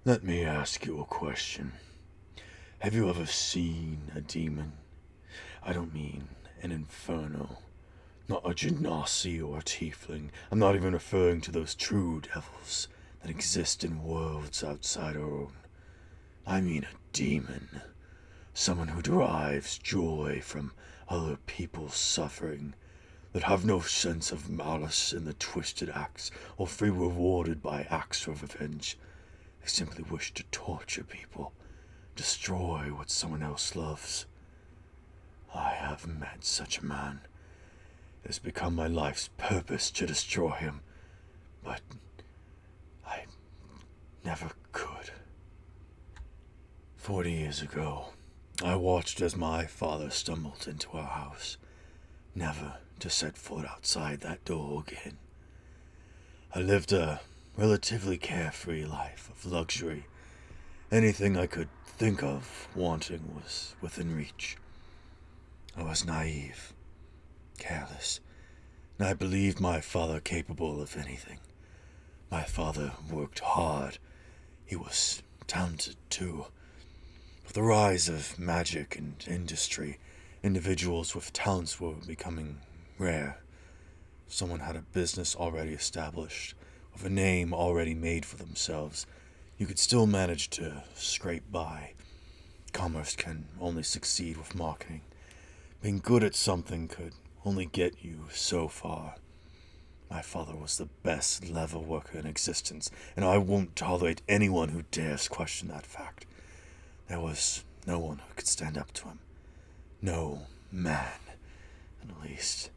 Let me ask you a question. Have you ever seen a demon? I don't mean an inferno, not a genasi or a tiefling. I'm not even referring to those true devils that exist in worlds outside our own. I mean a demon. Someone who derives joy from other people's suffering, that have no sense of malice in the twisted acts or feel rewarded by acts of revenge. They simply wish to torture people, destroy what someone else loves. I have met such a man. It has become my life's purpose to destroy him, but I never could. 40 years ago, I watched as my father stumbled into our house, never to set foot outside that door again. I lived a relatively carefree life of luxury. Anything I could think of wanting was within reach. I was naive, careless, and I believed my father capable of anything. My father worked hard. He was talented too. With the rise of magic and industry, individuals with talents were becoming rare. Someone had a business already established, with a name already made for themselves. You could still manage to scrape by. Commerce can only succeed with marketing. Being good at something could only get you so far. My father was the best leather worker in existence, and I won't tolerate anyone who dares question that fact. There was no one who could stand up to him. No man, at least.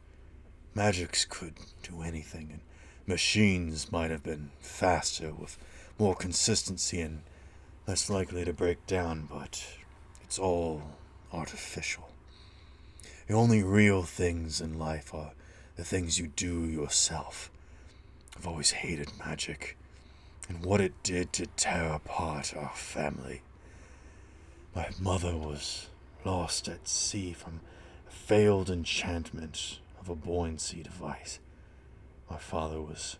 Magics could do anything, and machines might have been faster, with more consistency and less likely to break down, but it's all artificial. The only real things in life are the things you do yourself. I've always hated magic, and what it did to tear apart our family. My mother was lost at sea from a failed enchantment of a buoyancy device. My father was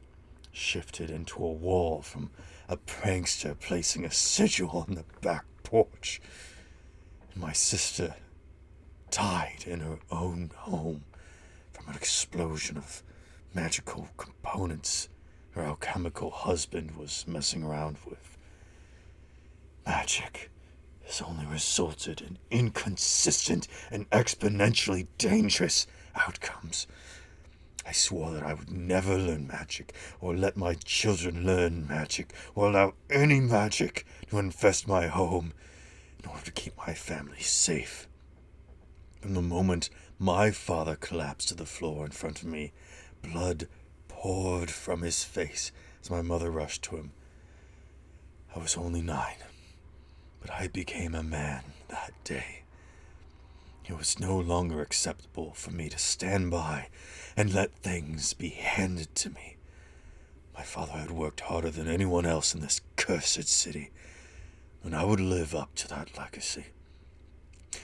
shifted into a wall from a prankster placing a sigil on the back porch. And my sister died in her own home from an explosion of magical components her alchemical husband was messing around with. Magic has only resulted in inconsistent and exponentially dangerous outcomes. I swore that I would never learn magic, or let my children learn magic, or allow any magic to infest my home in order to keep my family safe. From the moment my father collapsed to the floor in front of me, blood poured from his face as my mother rushed to him. I was only 9, but I became a man that day. It was no longer acceptable for me to stand by and let things be handed to me. My father had worked harder than anyone else in this cursed city, and I would live up to that legacy.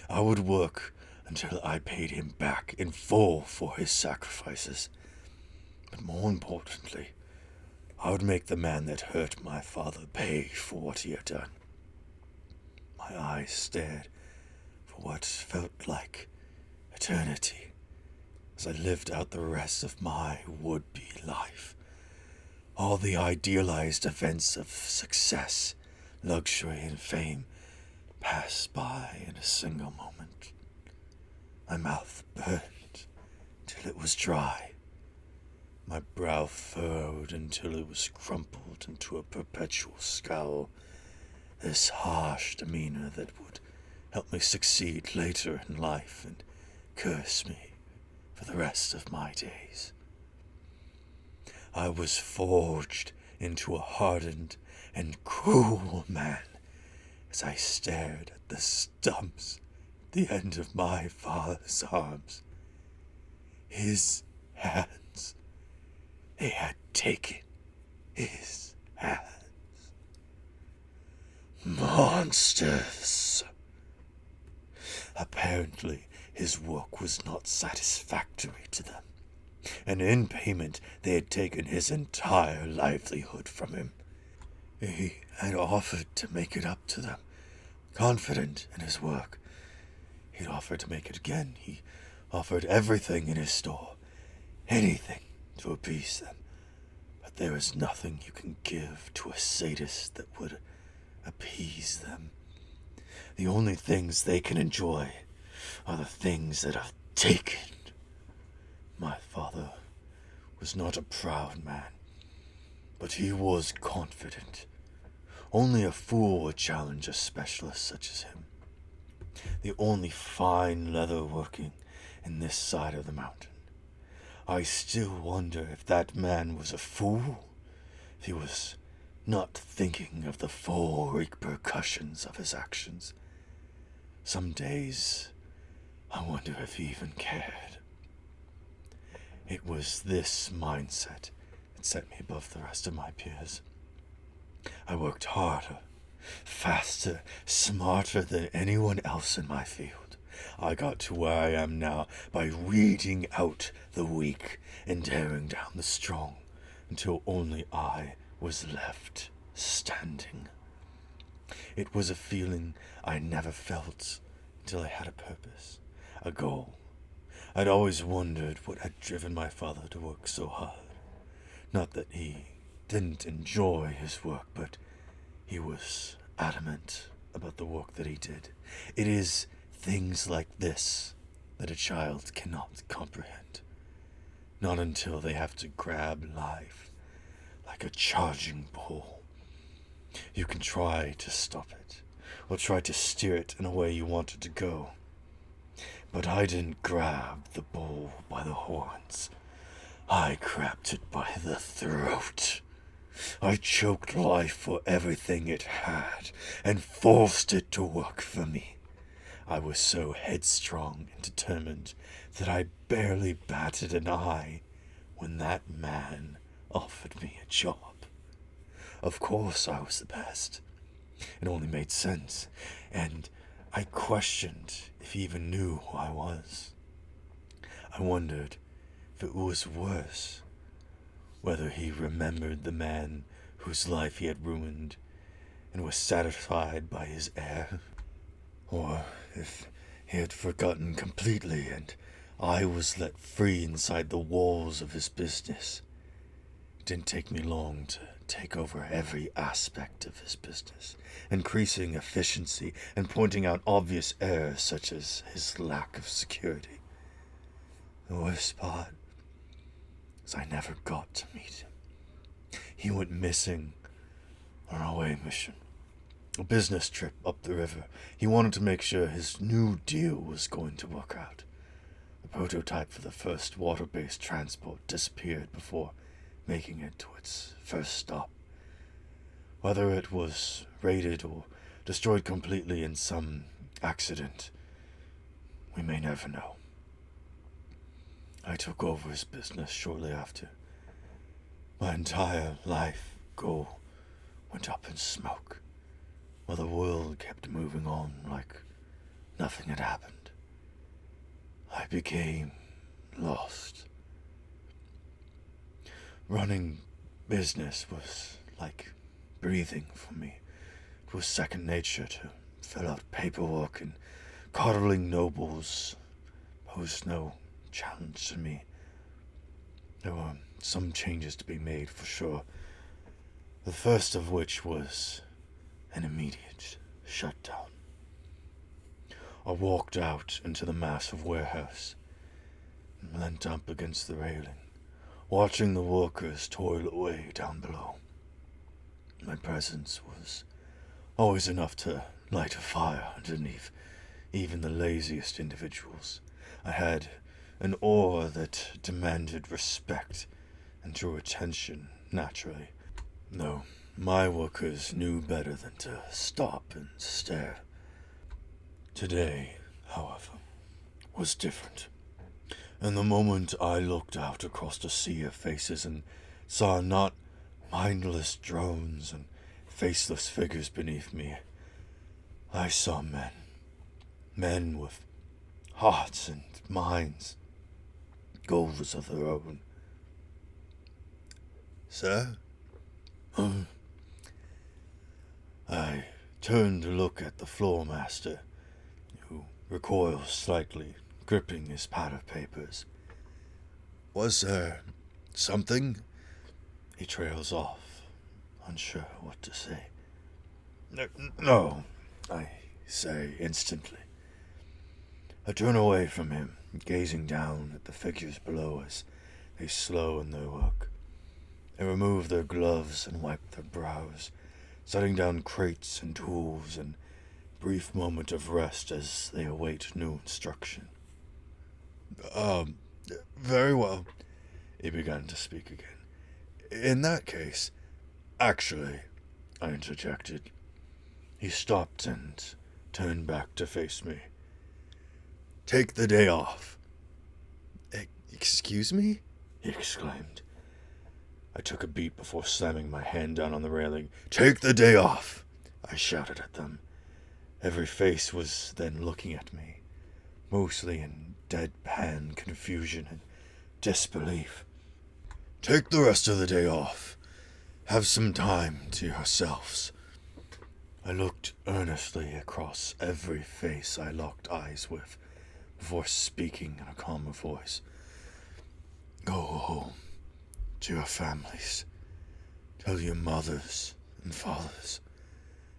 I would work until I paid him back in full for his sacrifices. But more importantly, I would make the man that hurt my father pay for what he had done. My eyes stared for what felt like eternity as I lived out the rest of my would-be life. All the idealized events of success, luxury, and fame passed by in a single moment. My mouth burned till it was dry. My brow furrowed until it was crumpled into a perpetual scowl. This harsh demeanor that would help me succeed later in life and curse me for the rest of my days. I was forged into a hardened and cruel man as I stared at the stumps at the end of my father's arms. His hands. They had taken his hands. Monsters. Apparently, his work was not satisfactory to them, and in payment they had taken his entire livelihood from him. He had offered to make it up to them, confident in his work. He'd offered to make it again. He offered everything in his store, anything to appease them. But there is nothing you can give to a sadist that would appease them. The only things they can enjoy are the things that are taken. My father was not a proud man, but he was confident. Only a fool would challenge a specialist such as him. The only fine leather working in this side of the mountain. I still wonder if that man was a fool, if he was not thinking of the full repercussions of his actions. Some days, I wonder if he even cared. It was this mindset that set me above the rest of my peers. I worked harder, faster, smarter than anyone else in my field. I got to where I am now by weeding out the weak and tearing down the strong, until only I was left standing. It was a feeling I never felt until I had a purpose, a goal. I'd always wondered what had driven my father to work so hard. Not that he didn't enjoy his work, but he was adamant about the work that he did. It is things like this that a child cannot comprehend. Not until they have to grab life like a charging bull. You can try to stop it, or try to steer it in a way you want it to go. But I didn't grab the bull by the horns. I grabbed it by the throat. I choked life for everything it had and forced it to work for me. I was so headstrong and determined that I barely batted an eye when that man offered me a job. Of course I was the best. It only made sense, and I questioned if he even knew who I was. I wondered if it was worse, whether he remembered the man whose life he had ruined and was satisfied by his heir, or if he had forgotten completely and I was let free inside the walls of his business. It didn't take me long to take over every aspect of his business, increasing efficiency and pointing out obvious errors such as his lack of security. The worst part is I never got to meet him. He went missing on a away mission, a business trip up the river. He wanted to make sure his new deal was going to work out. The prototype for the first water-based transport disappeared before making it to its first stop. Whether it was raided or destroyed completely in some accident, we may never know. I took over his business shortly after. My entire life goal went up in smoke, while the world kept moving on like nothing had happened. I became lost. Running business was like breathing for me. It was second nature to fill out paperwork, and coddling nobles posed no challenge to me. There were some changes to be made for sure, the first of which was an immediate shutdown. I walked out into the massive warehouse and leant up against the railing, watching the workers toil away down below. My presence was always enough to light a fire underneath even the laziest individuals. I had an aura that demanded respect and drew attention naturally, though my workers knew better than to stop and stare. Today, however, was different. And the moment I looked out across a sea of faces and saw not mindless drones and faceless figures beneath me, I saw men. Men with hearts and minds, goals of their own. Sir? I turned to look at the floor master, who recoils slightly, gripping his pad of papers. Was there something? He trails off, unsure what to say. No, I say instantly. I turn away from him, gazing down at the figures below us. They slow in their work. They remove their gloves and wipe their brows, setting down crates and tools, and brief moment of rest as they await new instruction. Very well, he began to speak again. In that case, actually, I interjected. He stopped and turned back to face me. Take the day off. Excuse me? He exclaimed. I took a beat before slamming my hand down on the railing. Take the day off, I shouted at them. Every face was then looking at me, mostly in deadpan confusion and disbelief. Take the rest of the day off. Have some time to yourselves. I looked earnestly across every face I locked eyes with before speaking in a calmer voice. Go home to your families. Tell your mothers and fathers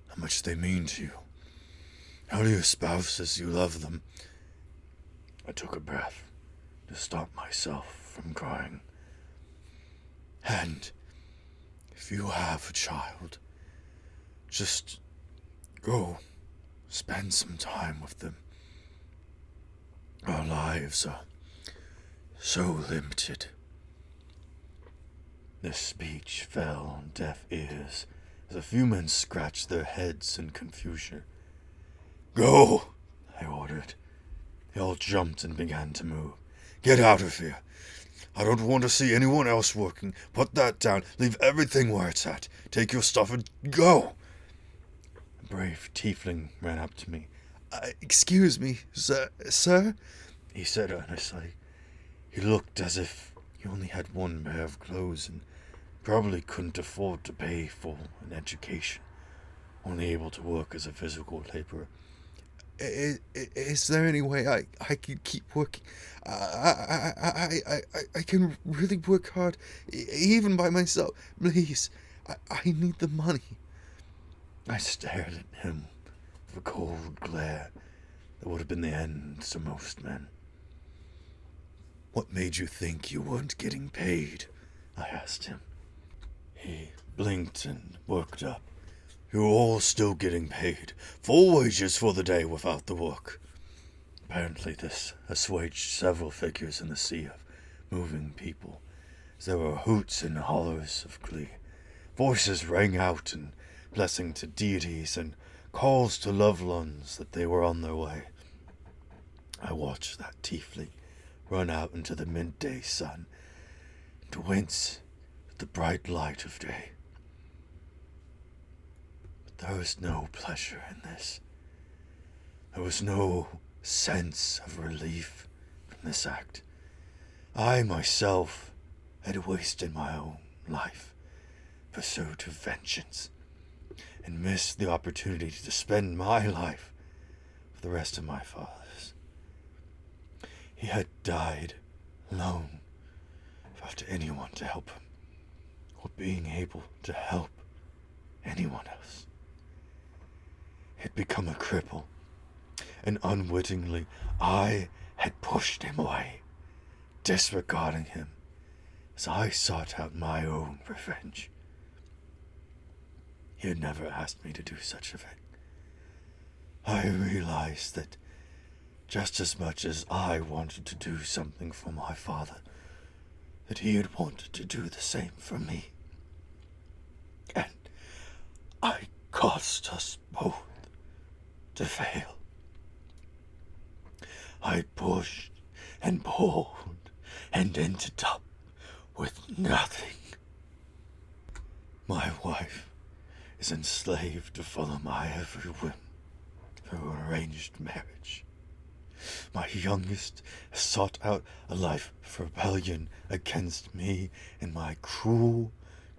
how much they mean to you. Tell your spouses you love them. I took a breath to stop myself from crying. And if you have a child, just go spend some time with them. Our lives are so limited. This speech fell on deaf ears as a few men scratched their heads in confusion. Go, I ordered. They all jumped and began to move. Get out of here. I don't want to see anyone else working. Put that down. Leave everything where it's at. Take your stuff and go. A brave tiefling ran up to me. Excuse me, sir? He said earnestly. He looked as if he only had one pair of clothes and probably couldn't afford to pay for an education, only able to work as a physical laborer. Is there any way I could keep working? I can really work hard, even by myself. Please, I need the money. I stared at him with a cold glare that would have been the end to most men. What made you think you weren't getting paid? I asked him. He blinked and worked up. You're all still getting paid. Full wages for the day without the work. Apparently this assuaged several figures in the sea of moving people, as there were hoots and hollers of glee. Voices rang out in blessing to deities and calls to loved ones that they were on their way. I watched that tiefling run out into the midday sun and wince at the bright light of day. But there was no pleasure in this. There was no sense of relief from this act. I myself had wasted my own life in pursuit of vengeance and missed the opportunity to spend my life with the rest of my father's. He had died alone, without anyone to help him, or being able to help anyone else. He had become a cripple, and unwittingly I had pushed him away, disregarding him as I sought out my own revenge. He had never asked me to do such a thing. I realized that just as much as I wanted to do something for my father, that he had wanted to do the same for me. And I caused us both to fail. I pushed and pulled and ended up with nothing. My wife is enslaved to follow my every whim through arranged marriage. My youngest has sought out a life of rebellion against me and my cruel,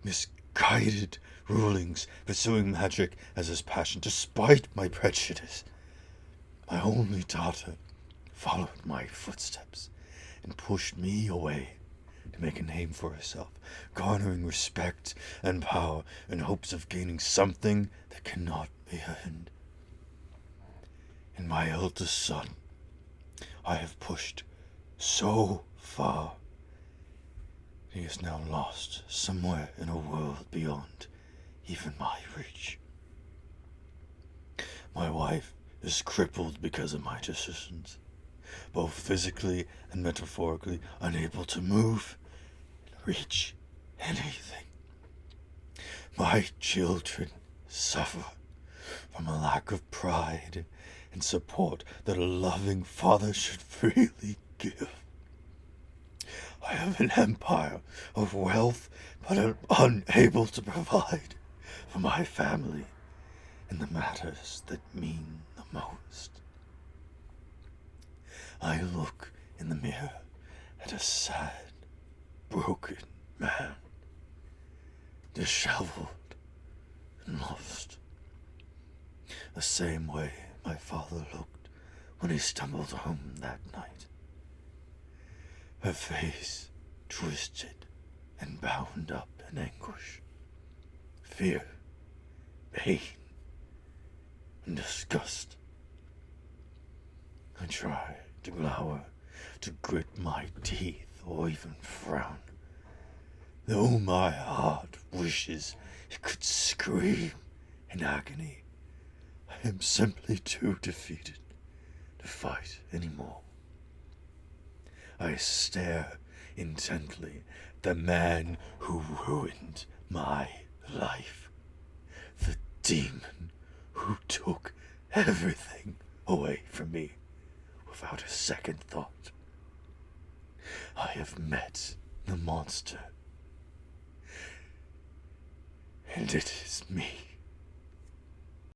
misguided rulings, pursuing magic as his passion, despite my prejudice. My only daughter followed my footsteps and pushed me away to make a name for herself, garnering respect and power in hopes of gaining something that cannot be earned. And my eldest son, I have pushed so far. He is now lost somewhere in a world beyond even my reach. My wife is crippled because of my decisions, both physically and metaphorically, unable to move and reach anything. My children suffer from a lack of pride and support that a loving father should freely give. I have an empire of wealth, but am unable to provide for my family in the matters that mean the most. I look in the mirror at a sad, broken man, disheveled and lost, the same way my father looked when he stumbled home that night. Her face twisted and bound up in anguish, fear, pain, and disgust. I try to glower, to grit my teeth, or even frown, though my heart wishes it could scream in agony. I am simply too defeated to fight anymore. I stare intently at the man who ruined my life, the demon who took everything away from me without a second thought. I have met the monster, and it is me.